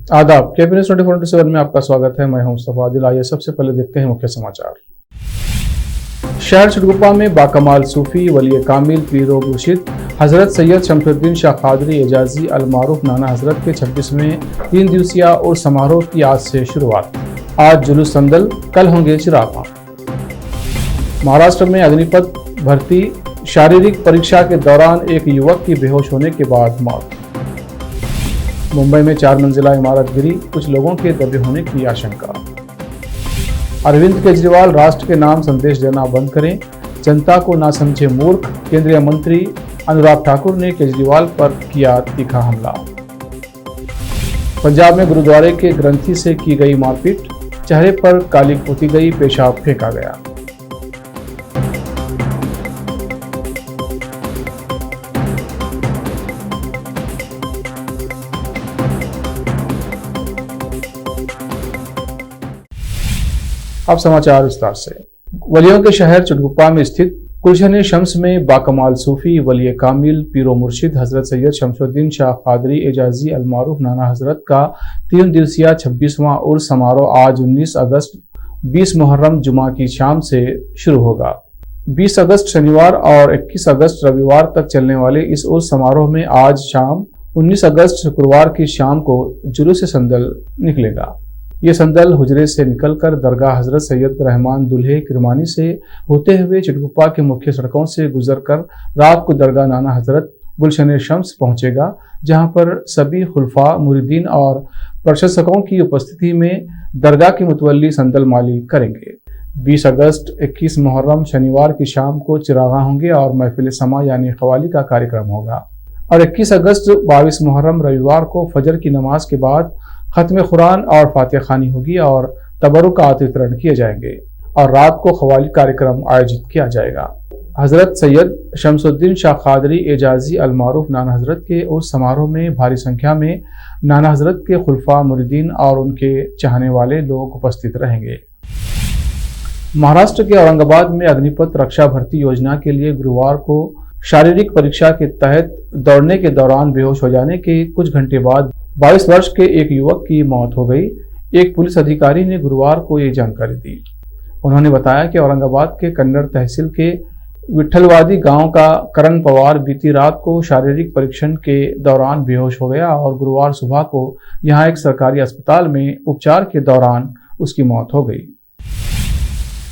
आदाब। KP news 24/7 में आपका स्वागत है। मैं हूं मुस्तफा आदिल। आइए सबसे पहले देखते हैं मुख्य समाचार। शहर चिटगुप्पा में बाकमाल सूफी वली कामिल पीरो मुर्शिद हजरत सैयद शमसुद्दीन शाह कादरी एजाजी अल मारूफ नाना हजरत के 26वें 3 दिवसीय और समारोह की आज से शुरुआत। आज जुलूस संदल, कल होंगे चिराग। महाराष्ट्र में अग्निपथ भर्ती शारीरिक परीक्षा के दौरान एक युवक की बेहोश होने के बाद मौत। मुंबई में 4 मंजिला इमारत गिरी, कुछ लोगों के दबे होने की आशंका। अरविंद केजरीवाल राष्ट्र के नाम संदेश देना बंद करें, जनता को ना समझे मूर्ख। केंद्रीय मंत्री अनुराग ठाकुर ने केजरीवाल पर किया तीखा हमला। पंजाब में गुरुद्वारे के ग्रंथी से की गई मारपीट, चेहरे पर काली पोती गई, पेशाब फेंका गया। अब समाचार विस्तार से। वलियों के शहर चिटगुप्पा में स्थित गुलशन शम्स में बाकमाल सूफी वली कामिल पीरो मुर्शिद हजरत सैयद शमसुद्दीन शाह कादरी एजाजी अल मारूफ नाना हजरत का 3 दिवसीय 26वां उर्स समारोह आज 19 अगस्त 20 मुहर्रम जुमा की शाम से शुरू होगा। 20 अगस्त शनिवार और 21 अगस्त रविवार तक चलने वाले इस उर्स समारोह में आज शाम 19 अगस्त शुक्रवार की शाम को जुलूस संदल निकलेगा। ये संदल हुजरे से निकलकर दरगाह हजरत सैयद रहमान दुल्हे किरमानी से होते हुए चिटगुप्पा के मुख्य सड़कों से गुजरकर रात को दरगाह नाना हजरत गुलशन शम्स पहुंचेगा, जहां पर सभी खुलफा मुरीदीन और प्रशंसकों की उपस्थिति में दरगाह के मुतवल्ली संदल माली करेंगे। 20 अगस्त 21 मुहर्रम शनिवार की शाम को चिरागा होंगे और महफिल समा यानी ख्वाली का कार्यक्रम होगा और 21 अगस्त 22 मुहर्रम रविवार को फजर की नमाज के बाद खत्म कुरान और फातिहा खानी होगी और तबरुकात वितरण किए जाएंगे और रात को ख्वाली कार्यक्रम आयोजित किया जाएगा। हजरत सैयद शमसुद्दीन शाह कादरी एजाजी अल मारूफ नाना हजरत के उस समारोह में भारी संख्या में नाना हजरत के खुलफा मुरीदीन और उनके चाहने वाले लोग उपस्थित रहेंगे। महाराष्ट्र के औरंगाबाद में अग्निपथ रक्षा भर्ती योजना के लिए गुरुवार को शारीरिक परीक्षा के तहत दौड़ने के दौरान बेहोश हो जाने के कुछ घंटे बाद 22 वर्ष के एक युवक की मौत हो गई। एक पुलिस अधिकारी ने गुरुवार को ये जानकारी दी। उन्होंने बताया कि औरंगाबाद के कन्नड़ तहसील के विठलवादी गांव का करण पवार बीती रात को शारीरिक परीक्षण के दौरान बेहोश हो गया और गुरुवार सुबह को यहां एक सरकारी अस्पताल में उपचार के दौरान उसकी मौत हो गई।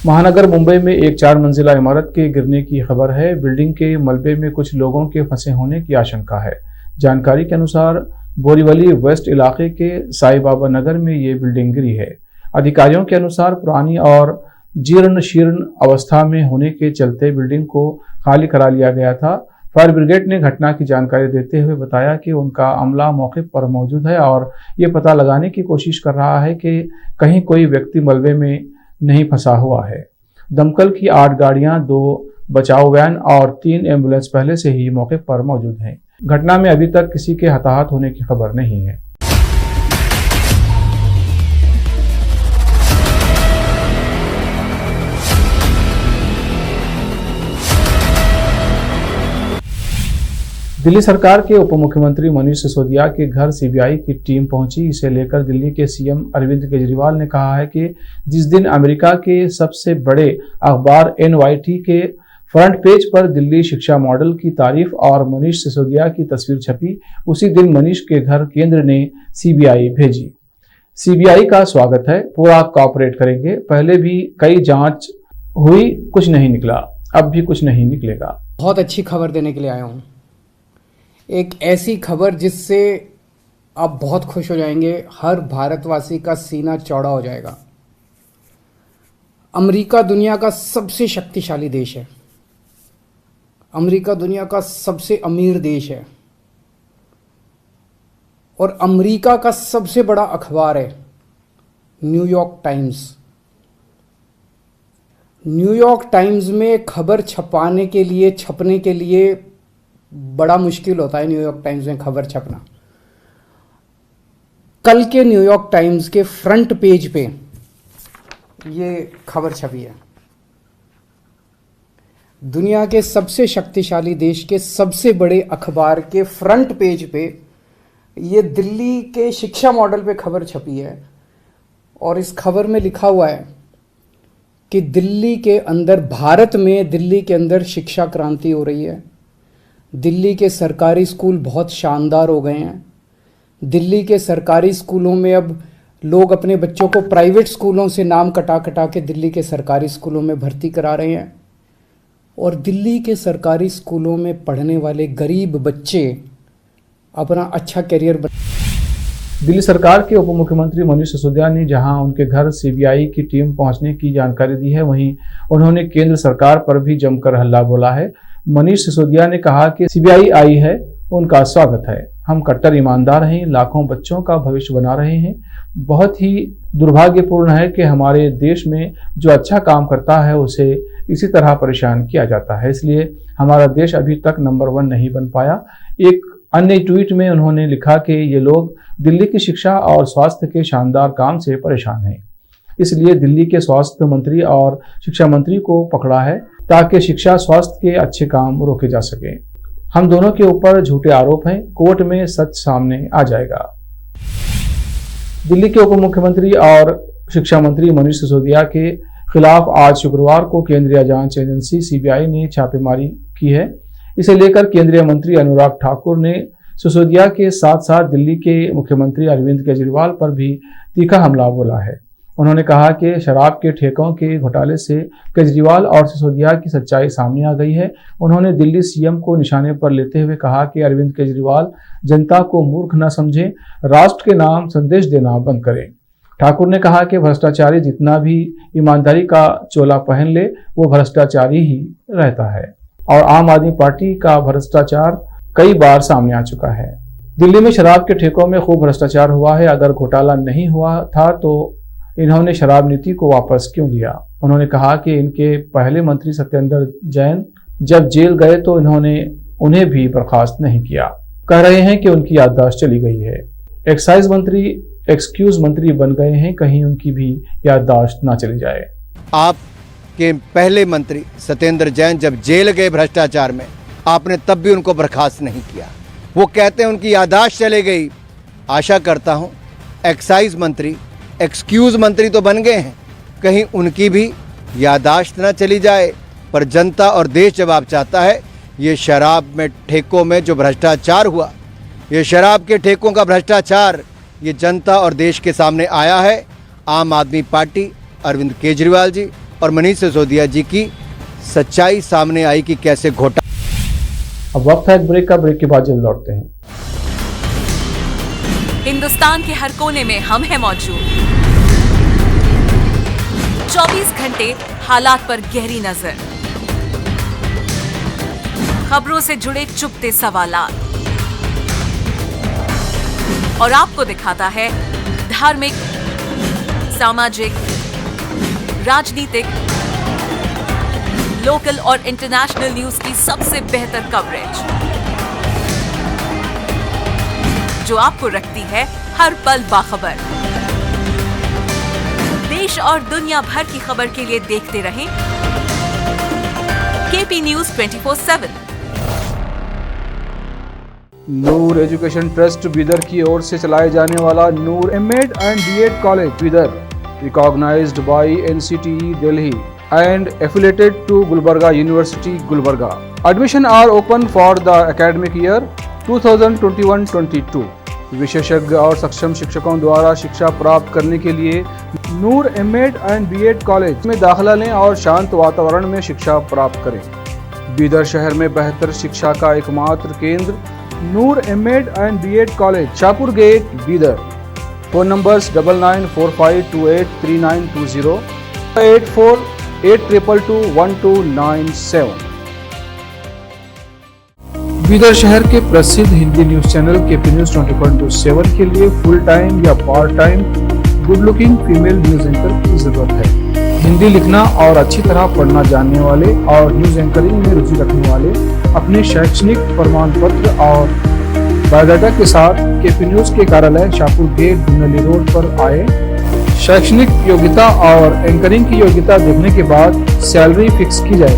महानगर मुंबई में एक 4 मंजिला इमारत के गिरने की खबर है। बिल्डिंग के मलबे में कुछ लोगों के फंसे होने की आशंका है। जानकारी के अनुसार बोरीवली वेस्ट इलाके के साई बाबा नगर में ये बिल्डिंग गिरी है। अधिकारियों के अनुसार पुरानी और जीर्ण शीर्ण अवस्था में होने के चलते बिल्डिंग को खाली करा लिया गया था। फायर ब्रिगेड ने घटना की जानकारी देते हुए बताया कि उनका अमला मौके पर मौजूद है और ये पता लगाने की कोशिश कर रहा है कि कहीं कोई व्यक्ति मलबे में नहीं फंसा हुआ है। दमकल की 8 गाड़ियां, 2 बचाव वैन और 3 एम्बुलेंस पहले से ही मौके पर मौजूद हैं। घटना में अभी तक किसी के हताहत होने की खबर नहीं है। दिल्ली सरकार के उप मुख्यमंत्री मनीष सिसोदिया के घर सीबीआई की टीम पहुंची। इसे लेकर दिल्ली के सीएम अरविंद केजरीवाल ने कहा है कि जिस दिन अमेरिका के सबसे बड़े अखबार एनवाईटी के फ्रंट पेज पर दिल्ली शिक्षा मॉडल की तारीफ और मनीष सिसोदिया की तस्वीर छपी, उसी दिन मनीष के घर केंद्र ने सीबीआई भेजी। सीबीआई का स्वागत है, पूरा कॉपरेट करेंगे। पहले भी कई जांच हुई, कुछ नहीं निकला, अब भी कुछ नहीं निकलेगा। बहुत अच्छी खबर देने के लिए आया हूँ। एक ऐसी खबर जिससे आप बहुत खुश हो जाएंगे, हर भारतवासी का सीना चौड़ा हो जाएगा। अमेरिका दुनिया का सबसे शक्तिशाली देश है। अमेरिका दुनिया का सबसे अमीर देश है और अमेरिका का सबसे बड़ा अखबार है न्यूयॉर्क टाइम्स। न्यूयॉर्क टाइम्स में खबर छपने के लिए बड़ा मुश्किल होता है न्यूयॉर्क टाइम्स में खबर छपना। कल के न्यूयॉर्क टाइम्स के फ्रंट पेज पे ये खबर छपी है। दुनिया के सबसे शक्तिशाली देश के सबसे बड़े अखबार के फ्रंट पेज पे ये दिल्ली के शिक्षा मॉडल पे खबर छपी है और इस खबर में लिखा हुआ है कि दिल्ली के अंदर, भारत में दिल्ली के अंदर शिक्षा क्रांति हो रही है। दिल्ली के सरकारी स्कूल बहुत शानदार हो गए हैं। दिल्ली के सरकारी स्कूलों में अब लोग अपने बच्चों को प्राइवेट स्कूलों से नाम कटा कटा के दिल्ली के सरकारी स्कूलों में भर्ती करा रहे हैं और दिल्ली के सरकारी स्कूलों में पढ़ने वाले गरीब बच्चे अपना अच्छा करियर दिल्ली सरकार के उप मुख्यमंत्री मनीष सिसोदिया ने जहां उनके घर सीबीआई की टीम पहुंचने की जानकारी दी है, वहीं उन्होंने केंद्र सरकार पर भी जमकर हल्ला बोला है। मनीष सिसोदिया ने कहा कि सीबीआई आई है, उनका स्वागत है। हम कट्टर ईमानदार हैं, लाखों बच्चों का भविष्य बना रहे हैं। बहुत ही दुर्भाग्यपूर्ण है कि हमारे देश में जो अच्छा काम करता है उसे इसी तरह परेशान किया जाता है, इसलिए हमारा देश अभी तक नंबर 1 नहीं बन पाया। एक अन्य ट्वीट में उन्होंने लिखा कि ये लोग दिल्ली की शिक्षा और स्वास्थ्य के शानदार काम से परेशान हैं, इसलिए दिल्ली के स्वास्थ्य मंत्री और शिक्षा मंत्री को पकड़ा है ताकि शिक्षा स्वास्थ्य के अच्छे काम रोके जा सके। हम दोनों के ऊपर झूठे आरोप हैं, कोर्ट में सच सामने आ जाएगा। दिल्ली के उप मुख्यमंत्री और शिक्षा मंत्री मनीष सिसोदिया के खिलाफ आज शुक्रवार को केंद्रीय जांच एजेंसी सीबीआई ने छापेमारी की है। इसे लेकर केंद्रीय मंत्री अनुराग ठाकुर ने सिसोदिया के साथ साथ दिल्ली के मुख्यमंत्री अरविंद केजरीवाल पर भी तीखा हमला बोला है। उन्होंने कहा कि शराब के ठेकों के घोटाले से केजरीवाल और सिसोदिया की सच्चाई सामने आ गई है। उन्होंने दिल्ली सीएम को निशाने पर लेते हुए कहा कि अरविंद केजरीवाल जनता को मूर्ख न समझें, राष्ट्र के नाम संदेश देना बंद करें। ठाकुर ने कहा कि भ्रष्टाचारी जितना भी ईमानदारी का चोला पहन ले, वो भ्रष्टाचारी ही रहता है और आम आदमी पार्टी का भ्रष्टाचार कई बार सामने आ चुका है। दिल्ली में शराब के ठेकों में खूब भ्रष्टाचार हुआ है। अगर घोटाला नहीं हुआ था तो इन्होंने शराब नीति को वापस क्यों लिया। उन्होंने कहा कि इनके पहले मंत्री सत्येंद्र जैन जब जेल गए तो इन्होंने उन्हें भी बर्खास्त नहीं किया। कह रहे हैं कि उनकी याददाश्त चली गई है। एक्साइज मंत्री एक्सक्यूज मंत्री बन गए हैं, कहीं उनकी भी याददाश्त ना चली जाए। आपके पहले मंत्री सत्येंद्र जैन जब जेल गए भ्रष्टाचार में, आपने तब भी उनको बर्खास्त नहीं किया। वो कहते हैं उनकी याददाश्त चली गई। आशा करता हूं एक्साइज मंत्री एक्सक्यूज मंत्री तो बन गए हैं, कहीं उनकी भी याददाश्त ना चली जाए। पर जनता और देश जवाब चाहता है। ये शराब में ठेकों में जो भ्रष्टाचार हुआ, ये शराब के ठेकों का भ्रष्टाचार, ये जनता और देश के सामने आया है। आम आदमी पार्टी, अरविंद केजरीवाल जी और मनीष सिसोदिया जी की सच्चाई सामने आई कि कैसे घोटाला। अब वक्त है एक ब्रेक का। ब्रेक के बाद जल्द लौटते हैं। हिंदुस्तान के हर कोने में हम हैं मौजूद। 24 घंटे हालात पर गहरी नजर, खबरों से जुड़े चुपते सवालात और आपको दिखाता है धार्मिक, सामाजिक, राजनीतिक, लोकल और इंटरनेशनल न्यूज की सबसे बेहतर कवरेज जो आपको रखती है हर पल बाखबर। देश और दुनिया भर की खबर के लिए देखते रहें KP news 24/7। Noor education trust Bidar की ओर से चलाए जाने वाला Noor MEd and BEd college Bidar, recognized by NCTE Delhi and affiliated to Gulbarga University, Gulbarga. Admission are open for the academic year 2021-22. विशेषज्ञ और सक्षम शिक्षकों द्वारा शिक्षा प्राप्त करने के लिए नूर एमएड एंड बीएड कॉलेज में दाखिला लें और शांत वातावरण में शिक्षा प्राप्त करें। बीदर शहर में बेहतर शिक्षा का एकमात्र केंद्र Noor MEd and BEd college, Shahpur gate, Bidar. Phone numbers 9945283920, 8482221297। Bidar शहर के प्रसिद्ध Hindi news channel KP news 24/7 के लिए फुल टाइम या part time good looking female news anchor की जरूरत है। हिंदी लिखना और अच्छी तरह पढ़ना जानने वाले और न्यूज एंकरिंग में रुचि रखने वाले अपने शैक्षणिक प्रमाण पत्र और बायोडाटा के साथ केपी न्यूज के कार्यालय शाहपुर गेट, धुनली रोड पर आए। शैक्षणिक योग्यता और एंकरिंग की योग्यता देखने के बाद सैलरी फिक्स की जाए।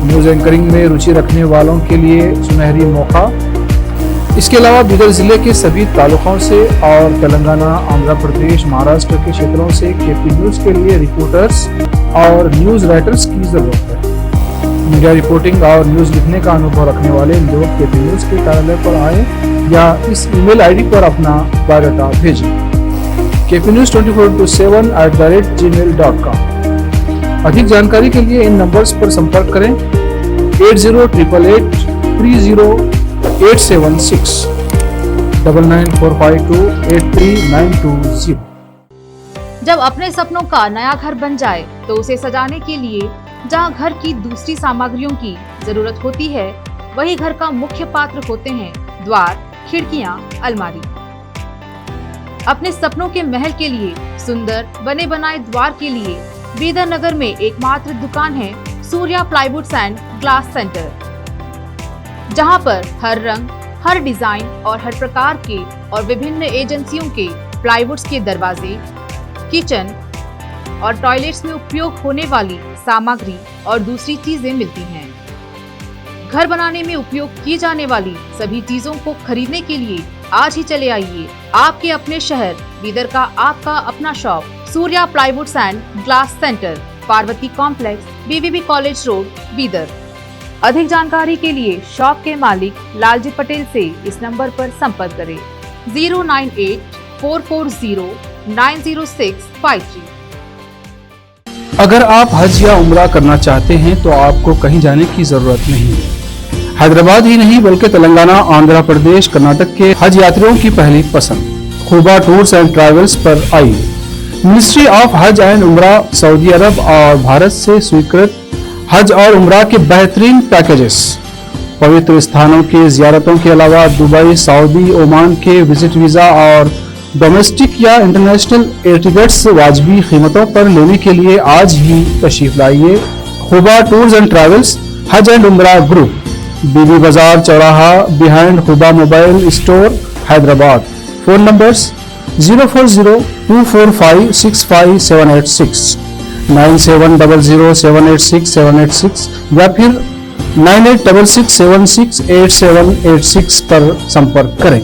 न्यूज एंकरिंग में रुचि रखने वालों के लिए सुनहरी मौका। इसके अलावा बीदर जिले के सभी तालुकों से और तेलंगाना, आंध्र प्रदेश, महाराष्ट्र के क्षेत्रों से केपी न्यूज के लिए रिपोर्टर्स और न्यूज राइटर्स की जरूरत है। मीडिया रिपोर्टिंग और न्यूज लिखने का अनुभव रखने वाले लोग केपी न्यूज के कार्यालय पर आए या इस ईमेल आईडी पर अपना बायोडाटा भेजें kpnews24/7@gmail.com। अधिक जानकारी के लिए इन नंबर्स पर संपर्क करें 8088300876 9945283920। जब अपने सपनों का नया घर बन जाए तो उसे सजाने के लिए जहां घर की दूसरी सामग्रियों की जरूरत होती है, वही घर का मुख्य पात्र होते हैं द्वार, खिड़कियां, अलमारी। अपने सपनों के महल के लिए सुंदर बने बनाए द्वार के लिए बीदर नगर में एकमात्र दुकान है Surya plywoods and glass centre, जहां पर हर रंग, हर डिजाइन और हर प्रकार के और विभिन्न एजेंसियों के प्लाईवुड्स के दरवाजे, किचन और टॉयलेट्स में उपयोग होने वाली सामग्री और दूसरी चीजें मिलती हैं। घर बनाने में उपयोग की जाने वाली सभी चीजों को खरीदने के लिए आज ही चले आइए आपके अपने शहर बीदर का आपका अपना shop Surya plywoods and glass centre, Parvati complex, BVB college road, Bidar. अधिक जानकारी के लिए शॉप के मालिक लालजी पटेल से इस नंबर पर संपर्क करें 098-440-90653। अगर आप हज या उम्रा करना चाहते हैं तो आपको कहीं जाने की जरूरत नहीं है। हैदराबाद ही नहीं बल्कि तेलंगाना, आंध्र प्रदेश, कर्नाटक के हज यात्रियों की पहली पसंद खुबा टूर्स एंड ट्रैवल्स पर आई। मिनिस्ट्री ऑफ हज एंड उम्रा सऊदी अरब और भारत से स्वीकृत हज और उम्रा के बेहतरीन पैकेजेस, पवित्र स्थानों की जियारतों के अलावा दुबई, सऊदी, ओमान के विजिट वीजा और डोमेस्टिक या इंटरनेशनल एयर टिकट्स वाजबी कीमतों पर लेने के लिए आज ही तशरीफ लाइए। खुबा टूर्स एंड ट्रैवल्स, हज एंड उम्रा ग्रुप, बीबी बाजार चौराहा, behind Khuba mobile store, Hyderabad. Phone numbers 04024565786, 9700786786 या फिर 9866768786 पर संपर्क करें।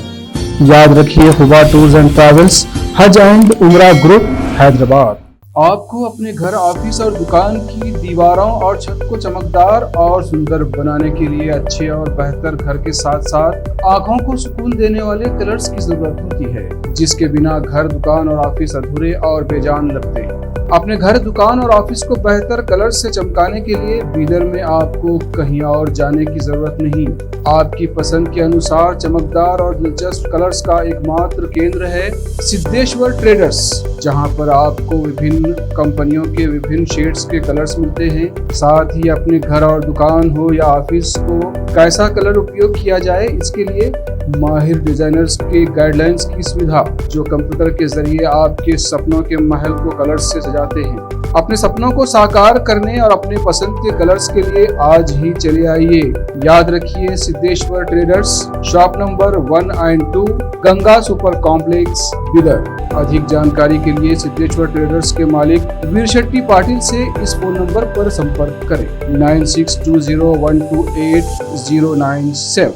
याद रखिए, खुबा टूर्स एंड ट्रैवल्स, हज एंड उम्रा ग्रुप, हैदराबाद। आपको अपने घर, ऑफिस और दुकान की दीवारों और छत को चमकदार और सुंदर बनाने के लिए अच्छे और बेहतर घर के साथ साथ आंखों को सुकून देने वाले कलर्स की जरूरत होती है, जिसके बिना घर, दुकान और ऑफिस अधूरे और बेजान लगते हैं। अपने घर, दुकान और ऑफिस को बेहतर कलर्स से चमकाने के लिए बीदर में आपको कहीं और जाने की जरूरत नहीं। आपकी पसंद के अनुसार चमकदार और दिलचस्प कलर्स का एकमात्र केंद्र है सिद्धेश्वर ट्रेडर्स, जहां पर आपको विभिन्न कंपनियों के विभिन्न शेड्स के कलर्स मिलते हैं। साथ ही अपने घर और दुकान हो या ऑफिस को कैसा कलर उपयोग किया जाए, इसके लिए माहिर डिजाइनर्स के गाइडलाइंस की सुविधा, जो कंप्यूटर के जरिए आपके सपनों के महल को कलर्स से सजाते हैं। अपने सपनों को साकार करने और अपने पसंद के कलर्स के लिए आज ही चले आइए। याद रखिए, Siddheshwar traders, shop number 1 and 2, Ganga super complex, Bidar. अधिक जानकारी के लिए सिद्धेश्वर ट्रेडर्स के मालिक वीर शेट्टी पाटिल से इस फोन नंबर पर संपर्क करें 9620128097।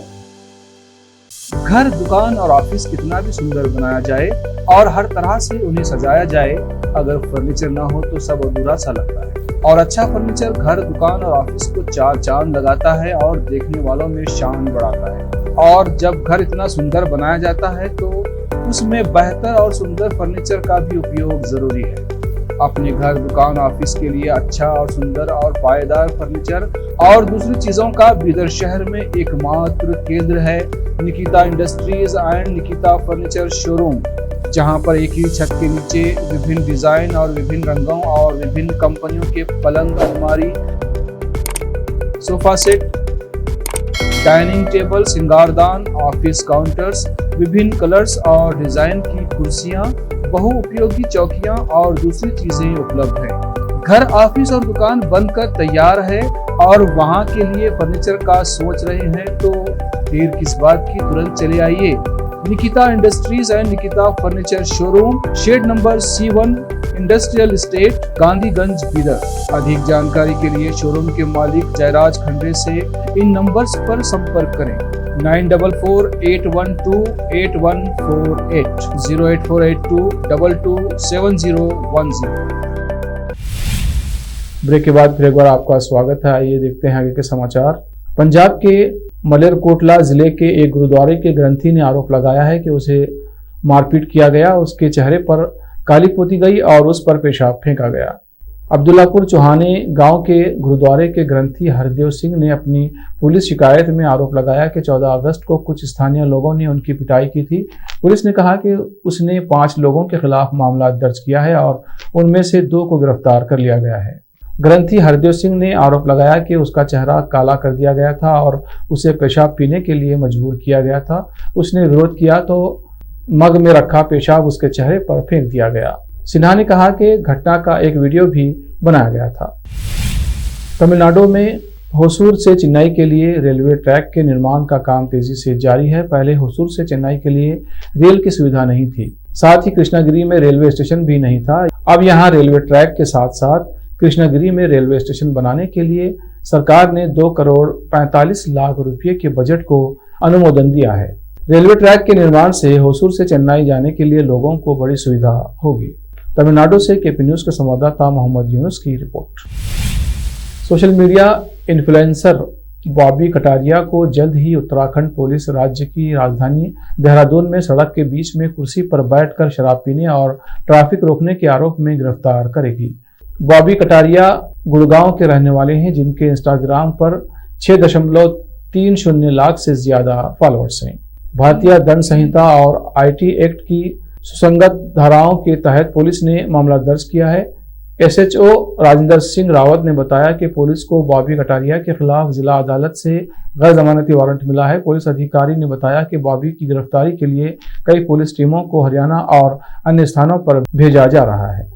घर, दुकान और ऑफिस कितना भी सुंदर बनाया जाए और हर तरह से उन्हें सजाया जाए, अगर फर्नीचर ना हो तो सब अधूरा सा लगता है। और अच्छा फर्नीचर घर, दुकान और ऑफिस को चार चांद लगाता है और देखने वालों में शान बढ़ाता है। और जब घर इतना सुंदर बनाया जाता है तो उसमें बेहतर और सुंदर फर्नीचर का भी उपयोग जरूरी है। अपने घर, दुकान, ऑफिस के लिए अच्छा और सुंदर और पायदार फर्नीचर और दूसरी चीजों का बीदर शहर में एकमात्र केंद्र है Nikita industries and Nikita furniture showroom, जहां पर एक ही छत के नीचे विभिन्न डिजाइन और विभिन्न रंगों और विभिन्न कंपनियों के पलंग, अलमारी, सोफा सेट, डाइनिंग टेबल, सिंगारदान, ऑफिस काउंटर्स, विभिन्न कलर्स और डिजाइन की कुर्सियां, बहुउपयोगी चौकियां और दूसरी चीजें उपलब्ध हैं। घर, ऑफिस और दुकान बनकर तैयार है और वहां के लिए फर्नीचर का सोच रहे हैं तो देर किस बात की, तुरंत चले आइए। Nikita industries and Nikita furniture showroom, shed number C1, industrial estate, Gandhiganj, Bidar. अधिक जानकारी के लिए शोरूम के मालिक जयराज खंडे से इन नंबर्स पर संपर्क करें 9448128148 08482227010। ब्रेक के बाद फिर एक बार आपका स्वागत है। आइए देखते हैं आगे के समाचार। पंजाब के मलेरकोटला जिले के एक गुरुद्वारे के ग्रंथी ने आरोप लगाया है कि उसे मारपीट किया गया, उसके चेहरे पर काली पोती गई और उस पर पेशाब फेंका गया। अब्दुल्लापुर चौहाने गांव के गुरुद्वारे के ग्रंथी हरदेव सिंह ने अपनी पुलिस शिकायत में आरोप लगाया कि 14 अगस्त को कुछ स्थानीय लोगों ने उनकी पिटाई की थी। पुलिस ने कहा कि उसने 5 लोगों के खिलाफ मामला दर्ज किया है और उनमें से 2 को गिरफ्तार कर लिया गया है। ग्रंथी हरदेव सिंह ने आरोप लगाया कि उसका चेहरा काला कर दिया गया था और उसे पेशाब पीने के लिए मजबूर किया गया था। उसने विरोध किया तो मग में रखा पेशाब उसके चेहरे पर फेंक दिया गया। सिन्हा ने कहा कि घटना का एक वीडियो भी बनाया गया था। तमिलनाडु में होसूर से चेन्नई के लिए रेलवे ट्रैक के निर्माण का काम तेजी से जारी है। पहले होसूर से चेन्नई के लिए रेल की सुविधा नहीं थी, साथ ही कृष्णागिरी में रेलवे स्टेशन भी नहीं था। अब यहाँ रेलवे ट्रैक के साथ साथ कृष्णागिरी में रेलवे स्टेशन बनाने के लिए सरकार ने 2 करोड़ 45 लाख रुपये के बजट को अनुमोदन दिया है। रेलवे ट्रैक के निर्माण से होसूर से चेन्नई जाने के लिए लोगों को बड़ी सुविधा होगी। तमिलनाडु से केपी न्यूज के संवाददाता मोहम्मद यूनुस की report. Social media influencer Bobby Kataria को जल्द ही उत्तराखंड पुलिस राज्य की राजधानी देहरादून में सड़क के बीच में कुर्सी पर बैठकर शराब पीने और ट्रैफिक रोकने के आरोप में गिरफ्तार करेगी। बॉबी कटारिया गुड़गांव के रहने वाले हैं, जिनके इंस्टाग्राम पर 6.30 लाख से ज्यादा फॉलोअर्स हैं। भारतीय दंड संहिता और आईटी एक्ट की सुसंगत धाराओं के तहत पुलिस ने मामला दर्ज किया है। एसएचओ राजेंद्र सिंह रावत ने बताया कि पुलिस को बॉबी कटारिया के खिलाफ जिला अदालत से गैर जमानती वारंट मिला है। पुलिस अधिकारी ने बताया कि बॉबी की गिरफ्तारी के लिए कई पुलिस टीमों को हरियाणा और अन्य स्थानों पर भेजा जा रहा है।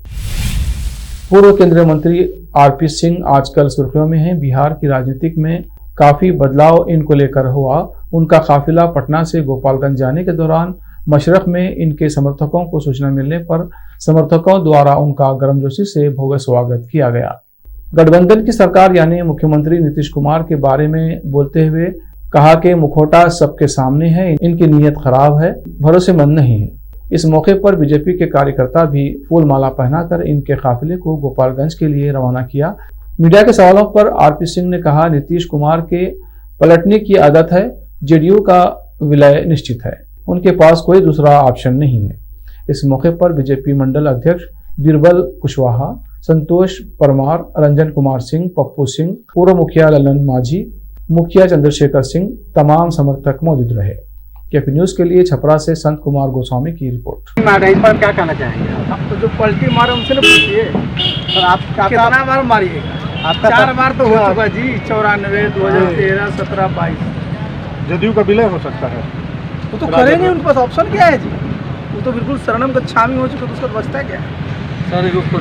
पूर्व केंद्रीय मंत्री आरपी सिंह आजकल सुर्खियों में हैं। बिहार की राजनीतिक में काफी बदलाव इनको लेकर हुआ। उनका काफिला पटना से गोपालगंज जाने के दौरान मशरक में इनके समर्थकों को सूचना मिलने पर समर्थकों द्वारा उनका गर्मजोशी से भव्य स्वागत किया गया। गठबंधन की सरकार यानी मुख्यमंत्री नीतीश कुमार के बारे में बोलते हुए कहा कि मुखौटा सबके सामने है, इनकी नीयत खराब है, भरोसेमंद नहीं है। इस मौके पर बीजेपी के कार्यकर्ता भी फूल माला पहनाकर इनके काफिले को गोपालगंज के लिए रवाना किया। मीडिया के सवालों पर आरपी सिंह ने कहा, नीतीश कुमार के पलटने की आदत है, जेडीयू का विलय निश्चित है, उनके पास कोई दूसरा ऑप्शन नहीं है। इस मौके पर बीजेपी मंडल अध्यक्ष बीरबल कुशवाहा, संतोष परमार, रंजन कुमार सिंह, पप्पू सिंह, पूर्व मुखिया ललन माझी, मुखिया चंद्रशेखर सिंह, तमाम समर्थक मौजूद रहे। केपी न्यूज के लिए छपरा से संत कुमार गोस्वामी की रिपोर्ट। इस पर क्या कहना चाहेंगे? आपको जो पलटी मारे उनसे ना पूछिए, और आप कितना बार मारिएगा? आपका 4 बार तो हो चुका जी, 94, 2013, 17, 22। जदयू का विलय हो सकता है, वो तो करेंगे, उनके पास ऑप्शन क्या है जी? वो तो बिल्कुल शरणम गच्छामी हो चुका, तो उसका बचता क्या है? सारे रूप पर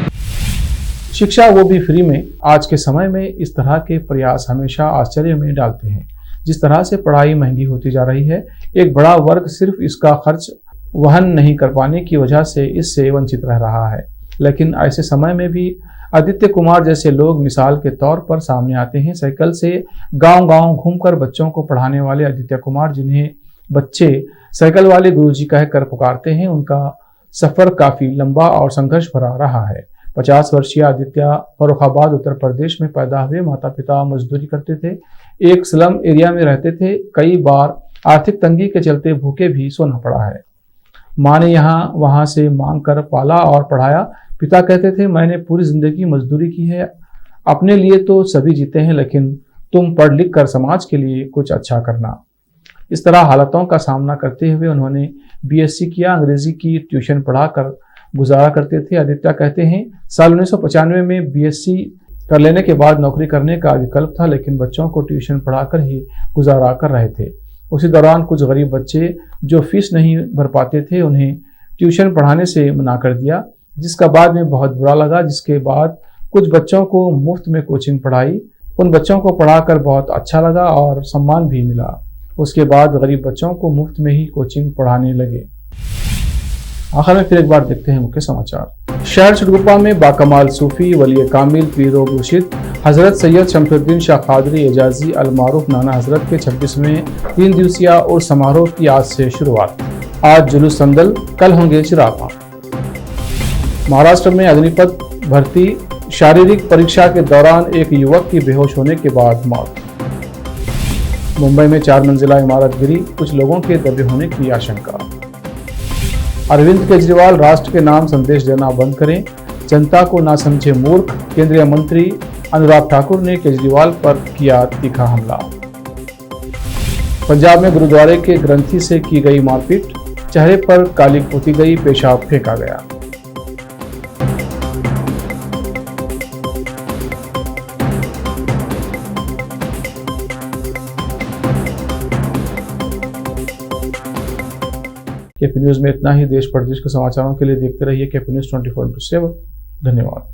शिक्षा वो भी फ्री में। आज के समय में इस तरह के प्रयास हमेशा आश्चर्य में डालते हैं। जिस तरह से पढ़ाई महंगी होती जा रही है, एक बड़ा वर्ग सिर्फ इसका खर्च वहन नहीं कर पाने की वजह से इससे वंचित रह रहा है। लेकिन ऐसे समय में भी आदित्य कुमार जैसे लोग मिसाल के तौर पर सामने आते हैं। साइकिल से गांव-गांव घूमकर बच्चों को पढ़ाने वाले आदित्य कुमार, जिन्हें बच्चे साइकिल वाले गुरुजी कहकर पुकारते हैं, उनका सफर काफी लंबा और संघर्ष भरा रहा है। 50 वर्षीय आदित्य फर्रुखाबाद उत्तर प्रदेश में पैदा हुए। माता पिता मजदूरी करते थे, एक स्लम एरिया में रहते थे। कई बार आर्थिक तंगी के चलते भूखे भी सोना पड़ा है। माँ ने यहाँ वहाँ से मांग कर पाला और पढ़ाया। पिता कहते थे, मैंने पूरी जिंदगी मजदूरी की है, अपने लिए तो सभी जीते हैं, लेकिन तुम पढ़ लिख कर समाज के लिए कुछ अच्छा करना। इस तरह हालातों का सामना करते हुए उन्होंने बीएससी किया। अंग्रेजी की ट्यूशन पढ़ाकर गुजारा करते थे। आदित्य कहते हैं, साल 1995 में बीएससी कर लेने के बाद नौकरी करने का विकल्प था, लेकिन बच्चों को ट्यूशन पढ़ाकर ही गुजारा कर रहे थे। उसी दौरान कुछ गरीब बच्चे जो फीस नहीं भर पाते थे, उन्हें ट्यूशन पढ़ाने से मना कर दिया, जिसका बाद में बहुत बुरा लगा। जिसके बाद कुछ बच्चों को मुफ्त में कोचिंग पढ़ाई। उन बच्चों को पढ़ाकर बहुत अच्छा लगा और सम्मान भी मिला। उसके बाद गरीब बच्चों को मुफ्त में ही कोचिंग पढ़ाने लगे। आखिर में फिर एक बार देखते हैं मुख्य समाचार। शहर चिटगुप्पा में बाकमाल सूफी वली कामिल पीरो मुर्शिद हजरत सैयद शमशुद्दीन शाह कादरी एजाजी अल मारूफ नाना हजरत के 26वें 3 दिवसीय और समारोह की आज से शुरुआत। आज जुलूस संदल, कल होंगे चिराग। महाराष्ट्र में अग्निपथ भर्ती शारीरिक परीक्षा के दौरान एक युवक की बेहोश होने के बाद मौत। मुंबई में 4 मंजिला इमारत गिरी, कुछ लोगों के दबे होने की आशंका। अरविंद केजरीवाल राष्ट्र के नाम संदेश देना बंद करें, जनता को ना समझे मूर्ख। केंद्रीय मंत्री अनुराग ठाकुर ने केजरीवाल पर किया तीखा हमला। पंजाब में गुरुद्वारे के ग्रंथी से की गई मारपीट, चेहरे पर काली पोती गई, पेशाब फेंका गया। केपी न्यूज में इतना ही। देश प्रदेश के समाचारों के लिए देखते रहिए केपी न्यूज 24/7। धन्यवाद।